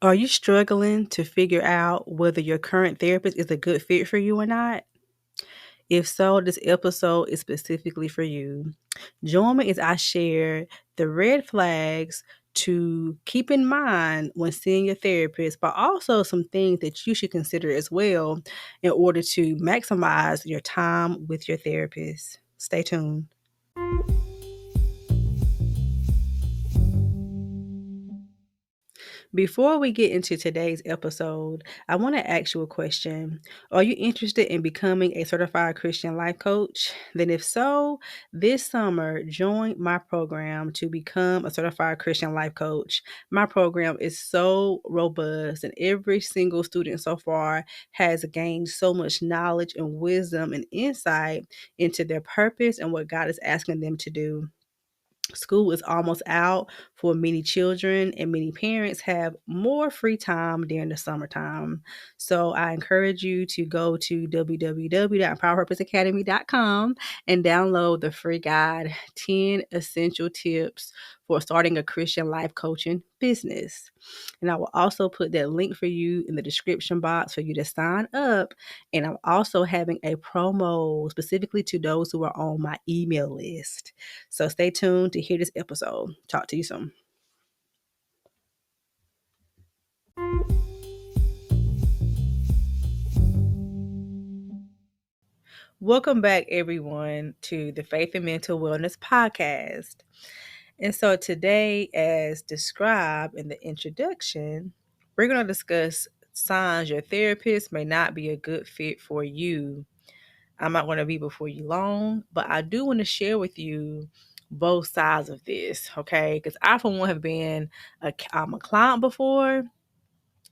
Are you struggling to figure out whether your current therapist is a good fit for you or not? If so, this episode is specifically for you. Join me as I share the red flags to keep in mind when seeing your therapist, but also some things that you should consider as well in order to maximize your time with your therapist. Stay tuned. Before we get into today's episode, I want to ask you a question. Are you interested in becoming a certified Christian life coach? Then, if so, this summer, join my program to become a certified Christian life coach. My program is so robust, and every single student so far has gained so much knowledge and wisdom and insight into their purpose and what God is asking them to do. School is almost out for many children, and many parents have more free time during the summertime. So I encourage you to go to www.empowerpurposeacademy.com and download the free guide 10 essential tips for starting a Christian life coaching business. And I will also put that link for you in the description box for you to sign up. And I'm also having a promo specifically to those who are on my email list. So stay tuned to hear this episode. Talk to you soon. Welcome back, everyone, to the Faith and Mental Wellness Podcast. And so today, as described in the introduction, we're going to discuss signs your therapist may not be a good fit for you. I'm not going to be before you long, but I do want to share with you both sides of this, okay? Because I, for one, have been I'm a client before,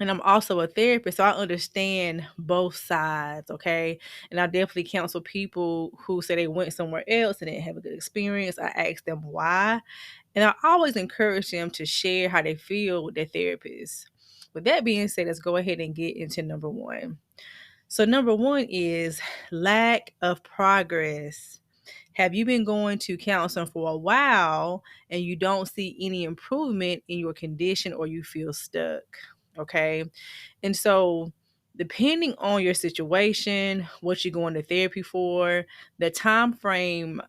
and I'm also a therapist, so I understand both sides, okay? And I definitely counsel people who say they went somewhere else and didn't have a good experience. I ask them why, and I always encourage them to share how they feel with their therapist. With that being said, let's go ahead and get into number one. So, number one is lack of progress. Have you been going to counseling for a while and you don't see any improvement in your condition, or you feel stuck? Okay. And so, depending on your situation, what you're going to therapy for, the time frame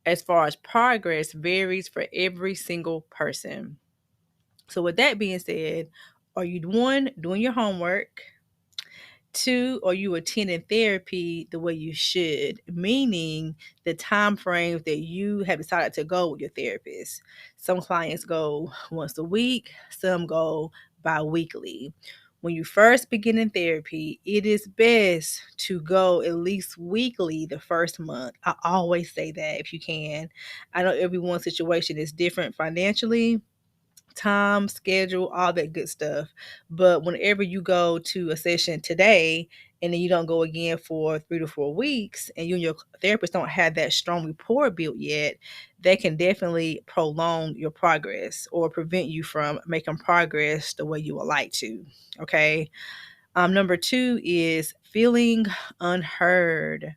as far as progress varies for every single person. So, with that being said, are you one doing your homework? Two, are you attending therapy the way you should? Meaning the time frames that you have decided to go with your therapist. Some clients go once a week, some go bi-weekly. When you first begin in therapy, it is best to go at least weekly the first month. I always say that if you can. I know everyone's situation is different financially, time, schedule, all that good stuff. But whenever you go to a session today and then you don't go again for 3 to 4 weeks, and you and your therapist don't have that strong rapport built yet, they can definitely prolong your progress or prevent you from making progress the way you would like to. Okay. Number two is feeling unheard.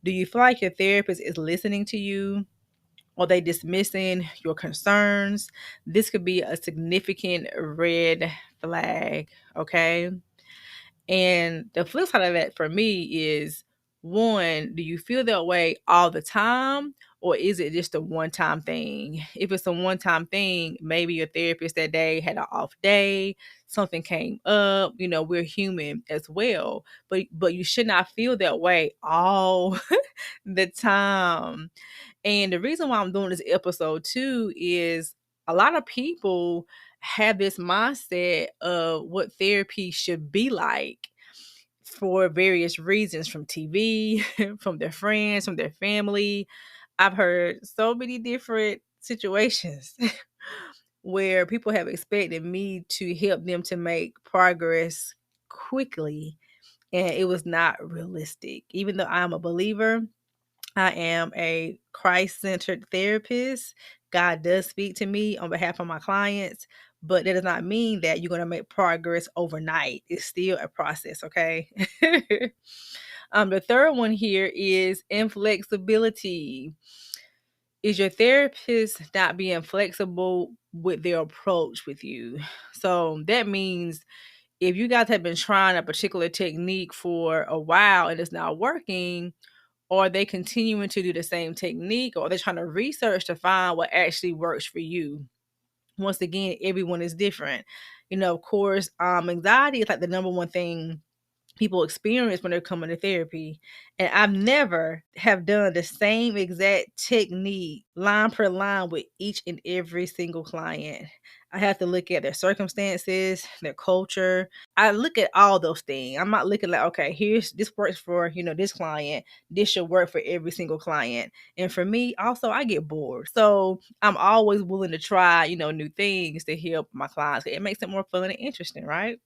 Do you feel like your therapist is listening to you? Are they dismissing your concerns? This could be a significant red flag, okay? And the flip side of that for me is, one, do you feel that way all the time? Or is it just a one-time thing? If it's a one-time thing, maybe your therapist that day had an off day, something came up. We're human as well. But you should not feel that way all the time. And the reason why I'm doing this episode too is a lot of people have this mindset of what therapy should be like for various reasons, from TV, from their friends, from their family. I've heard so many different situations where people have expected me to help them to make progress quickly, and it was not realistic. Even though I'm a believer, I am a Christ-centered therapist. God does speak to me on behalf of my clients, but that does not mean that you're going to make progress overnight. It's still a process, okay? The third one here is inflexibility. is your therapist not being flexible with their approach with you? So that means if you guys have been trying a particular technique for a while and it's not working, or they continuing to do the same technique, or they're trying to research to find what actually works for you. Once again, everyone is different. Of course, anxiety is like the number one thing people experience when they're coming to therapy. And I've never have done the same exact technique line per line with each and every single client. I have to look at their circumstances, their culture. I look at all those things. I'm not looking like, okay, here's this works for, this client. This should work for every single client. And for me, also, I get bored. So I'm always willing to try, new things to help my clients. It makes it more fun and interesting, right?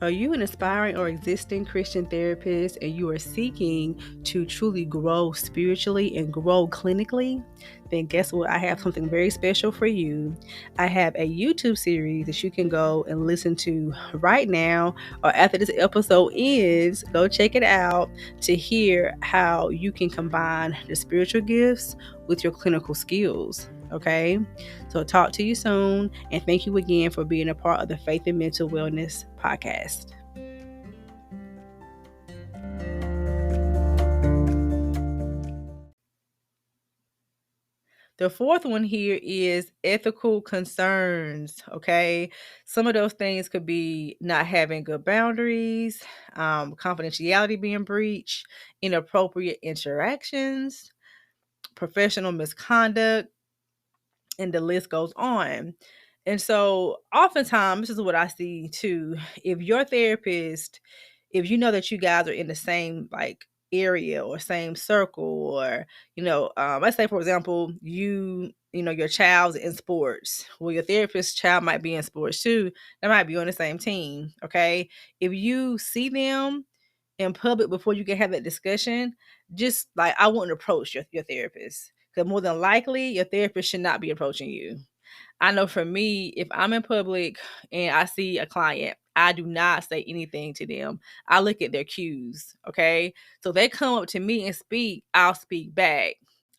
Are you an aspiring or existing Christian therapist and you are seeking to truly grow spiritually and grow clinically? Then guess what? I have something very special for you. I have a YouTube series that you can go and listen to right now or after this episode ends. Go check it out to hear how you can combine the spiritual gifts with your clinical skills. Okay, so talk to you soon, and thank you again for being a part of the Faith and Mental Wellness podcast. The fourth one here is ethical concerns. Okay, some of those things could be not having good boundaries, confidentiality being breached, inappropriate interactions, professional misconduct, and the list goes on. And so oftentimes, this is what I see too. If your therapist, if you know that you guys are in the same like area or same circle, or, let's say, for example, your child's in sports. Well, your therapist's child might be in sports too. They might be on the same team. Okay. If you see them in public before you can have that discussion, just like I wouldn't approach your therapist. Because more than likely, your therapist should not be approaching you. I know for me, if I'm in public and I see a client, I do not say anything to them. I look at their cues. Okay. So they come up to me and speak, I'll speak back.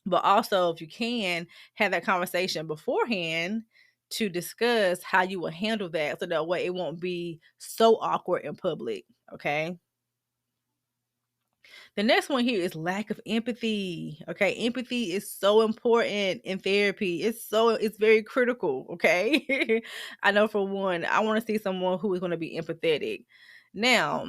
But also, if you can, have that conversation beforehand to discuss how you will handle that so that way it won't be so awkward in public. Okay. The next one here is lack of empathy. Okay, empathy is so important in therapy. It's very critical. Okay, I know for one, I want to see someone who is going to be empathetic. Now,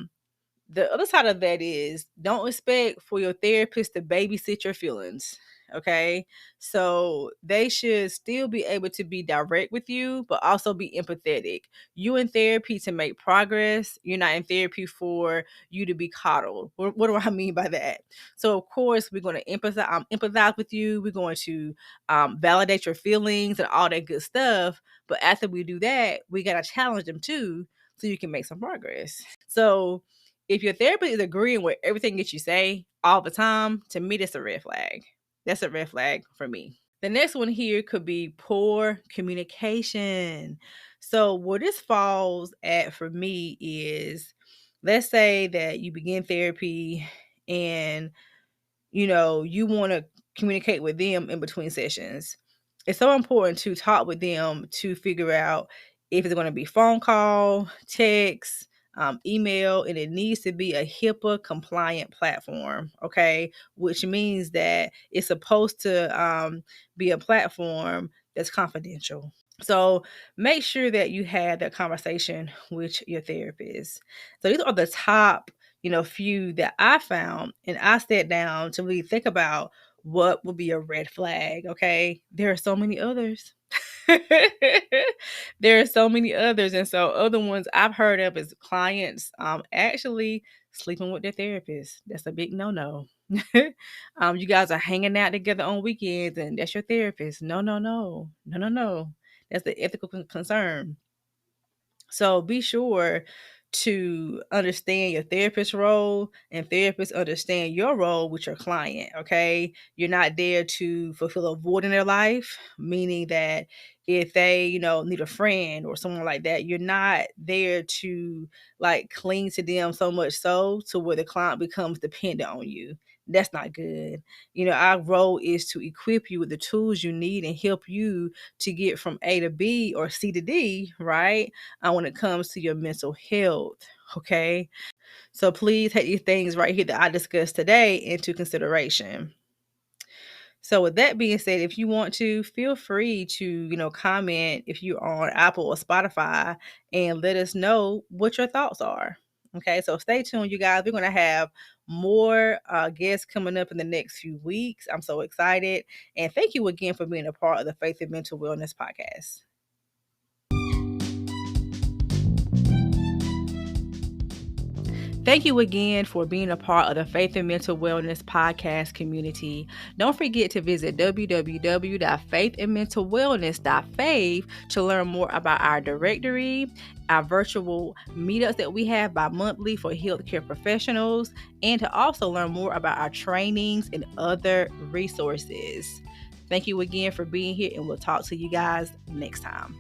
the other side of that is don't expect for your therapist to babysit your feelings. Okay. So they should still be able to be direct with you, but also be empathetic. You in therapy to make progress. You're not in therapy for you to be coddled. What do I mean by that? So of course we're going to empathize with you. We're going to validate your feelings and all that good stuff. But after we do that, we got to challenge them too, so you can make some progress. So if your therapist is agreeing with everything that you say all the time, to me, that's a red flag. That's a red flag for me. The next one here could be poor communication. So where this falls at for me is, let's say that you begin therapy and you want to communicate with them in between sessions. It's so important to talk with them to figure out if it's going to be phone call, text, email, and it needs to be a HIPAA compliant platform. Okay. Which means that it's supposed to be a platform that's confidential. So make sure that you have that conversation with your therapist. So these are the top, few that I found, and I sat down to really think about what would be a red flag. Okay. There are so many others. There are so many others. And so other ones I've heard of is clients actually sleeping with their therapist. That's a big no-no. You guys are hanging out together on weekends and that's your therapist. No, no, no. No, no, no. That's the ethical concern. So be sure to understand your therapist role, and therapists understand your role with your client. Okay, you're not there to fulfill a void in their life, meaning that if they need a friend or someone like that, you're not there to like cling to them so much so to where the client becomes dependent on you. That's not good. Our role is to equip you with the tools you need and help you to get from A to B or C to D, right? When it comes to your mental health. Okay. So please take these things right here that I discussed today into consideration. So with that being said, if you want to, feel free to, comment if you're on Apple or Spotify and let us know what your thoughts are. Okay, so stay tuned, you guys. We're going to have more guests coming up in the next few weeks. I'm so excited. And thank you again for being a part of the Faith and Mental Wellness Podcast. Thank you again for being a part of the Faith and Mental Wellness podcast community. Don't forget to visit www.faithandmentalwellness.fave to learn more about our directory, our virtual meetups that we have bi-monthly for healthcare professionals, and to also learn more about our trainings and other resources. Thank you again for being here, and we'll talk to you guys next time.